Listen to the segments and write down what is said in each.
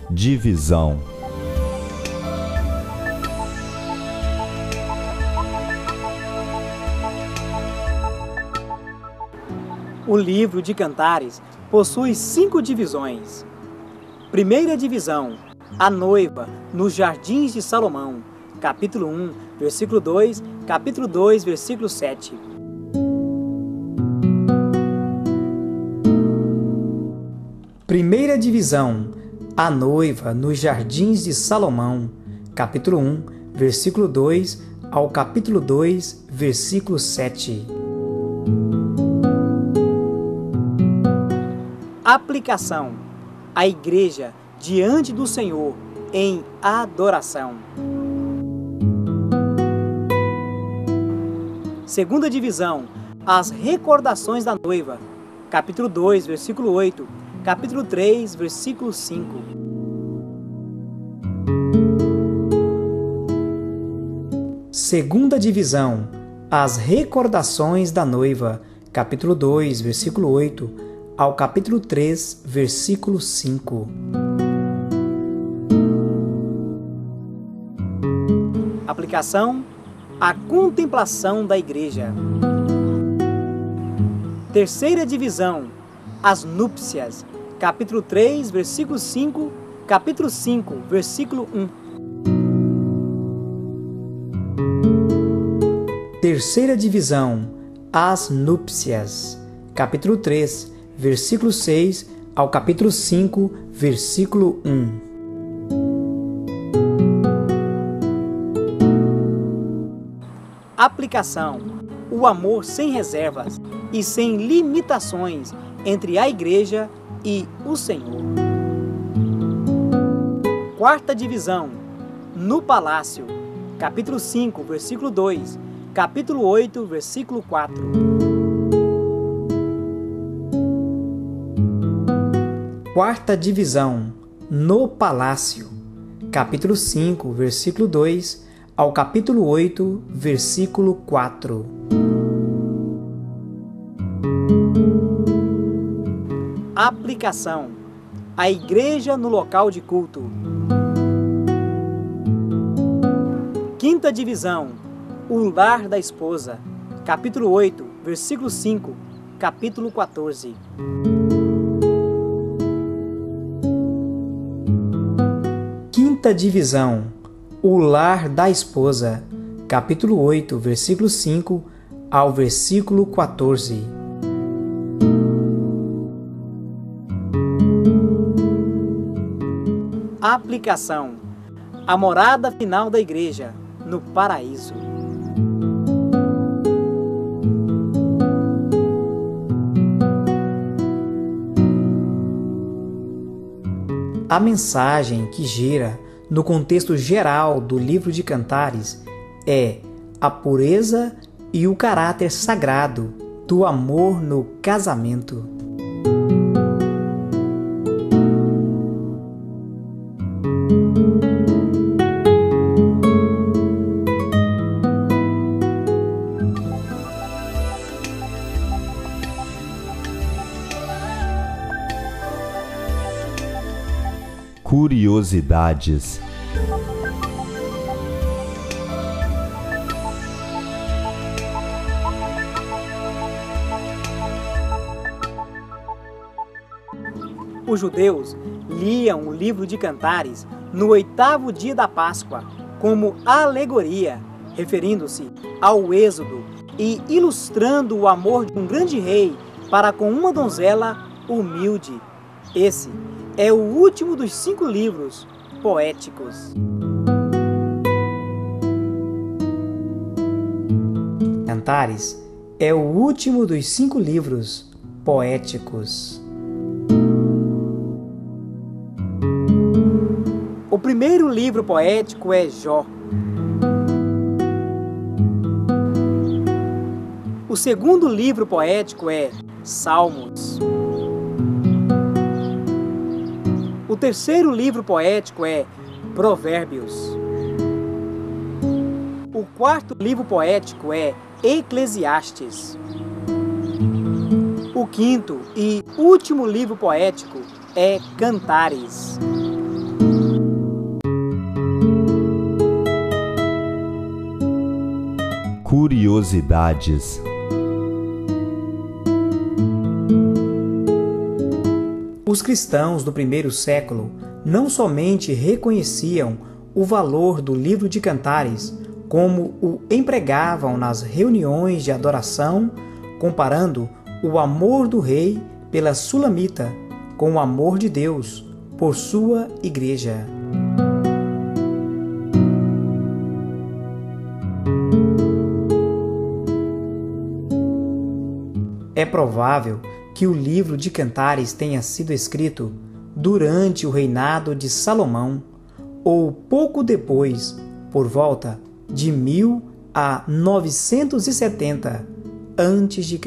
divisão. O livro de Cantares possui 5 divisões. Primeira divisão, a noiva nos jardins de Salomão, capítulo 1, versículo 2, capítulo 2, versículo 7. Primeira divisão, a noiva nos jardins de Salomão, capítulo 1, versículo 2 ao capítulo 2, versículo 7. Aplicação: a igreja diante do Senhor em adoração. Segunda divisão, as recordações da noiva, capítulo 2, versículo 8, capítulo 3, versículo 5. Segunda divisão, as recordações da noiva, capítulo 2, versículo 8, ao capítulo 3, versículo 5. Aplicação: a contemplação da igreja. Terceira divisão, as núpcias, capítulo 3, versículo 5, capítulo 5, versículo 1. Terceira divisão, as núpcias, capítulo 3, versículo 6 ao capítulo 5, versículo 1. Aplicação: o amor sem reservas e sem limitações entre a igreja e o Senhor. Quarta divisão, no palácio, capítulo 5, versículo 2, capítulo 8, versículo 4. Quarta divisão, no palácio, capítulo 5, versículo 2 ao capítulo 8, versículo 4. Aplicação: a igreja no local de culto. Quinta divisão, o lar da esposa, capítulo 8, versículo 5, capítulo 14. Quinta divisão, o lar da esposa, capítulo 8, versículo 5 ao versículo 14. Aplicação: a morada final da igreja, no paraíso. A mensagem que gira no contexto geral do livro de Cantares é a pureza e o caráter sagrado do amor no casamento. Curiosidades. Os judeus liam o livro de Cantares no 8º dia da Páscoa como alegoria, referindo-se ao Êxodo e ilustrando o amor de um grande rei para com uma donzela humilde. Esse é o último dos 5 livros poéticos. Cantares é o último dos 5 livros poéticos. O primeiro livro poético é Jó. O segundo livro poético é Salmos. O terceiro livro poético é Provérbios. O quarto livro poético é Eclesiastes. O quinto e último livro poético é Cantares. Curiosidades. Os cristãos do primeiro século não somente reconheciam o valor do livro de Cantares, como o empregavam nas reuniões de adoração, comparando o amor do rei pela Sulamita com o amor de Deus por sua igreja. É provável que o livro de Cantares tenha sido escrito durante o reinado de Salomão ou pouco depois, por volta de 1000 a 970 a.C.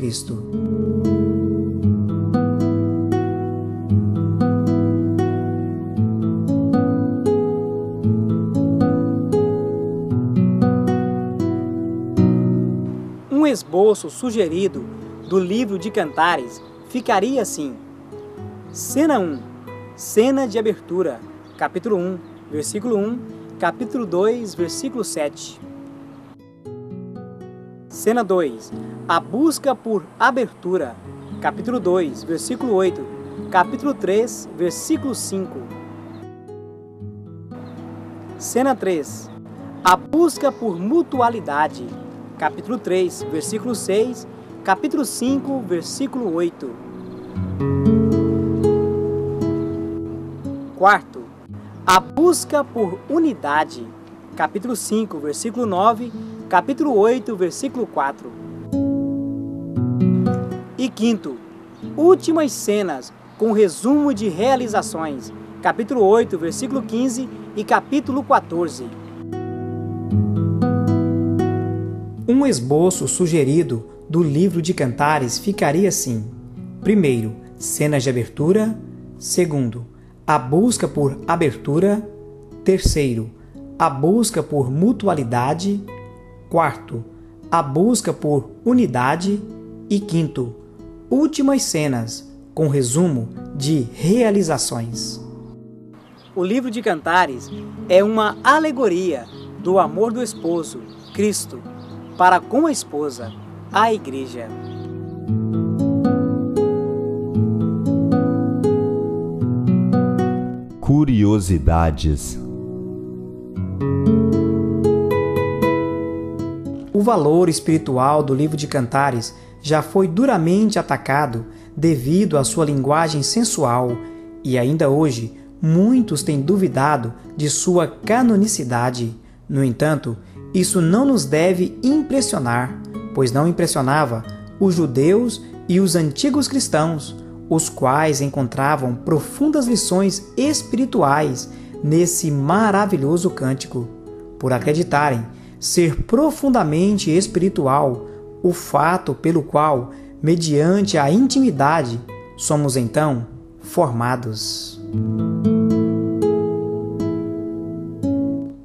Um esboço sugerido do livro de Cantares ficaria assim: Cena 1, cena de abertura, capítulo 1, versículo 1, capítulo 2, versículo 7. Cena 2, a busca por abertura, capítulo 2, versículo 8, capítulo 3, versículo 5. Cena 3, a busca por mutualidade, capítulo 3, versículo 6, capítulo 5, versículo 8. Quarto, a busca por unidade, capítulo 5, versículo 9, capítulo 8, versículo 4. E quinto, últimas cenas com resumo de realizações, capítulo 8, versículo 15 e capítulo 14. Um esboço sugerido do livro de Cantares ficaria assim: primeiro, cenas de abertura; segundo, a busca por abertura; terceiro, a busca por mutualidade; quarto, a busca por unidade; e quinto, últimas cenas com resumo de realizações. O livro de Cantares é uma alegoria do amor do esposo, Cristo, para com a esposa, a igreja. Curiosidades. O valor espiritual do livro de Cantares já foi duramente atacado devido à sua linguagem sensual e ainda hoje muitos têm duvidado de sua canonicidade. No entanto, isso não nos deve impressionar, pois não impressionava os judeus e os antigos cristãos, os quais encontravam profundas lições espirituais nesse maravilhoso cântico, por acreditarem ser profundamente espiritual, o fato pelo qual, mediante a intimidade, somos então formados.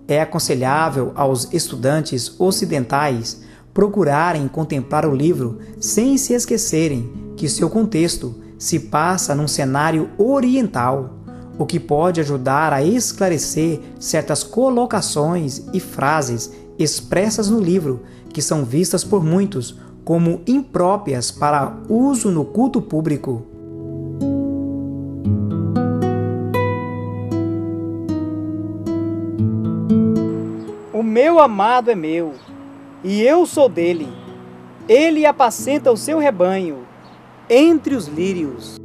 É aconselhável aos estudantes ocidentais procurarem contemplar o livro sem se esquecerem que seu contexto se passa num cenário oriental, o que pode ajudar a esclarecer certas colocações e frases expressas no livro que são vistas por muitos como impróprias para uso no culto público. O meu amado é meu, e eu sou dele. Ele apacenta o seu rebanho entre os lírios.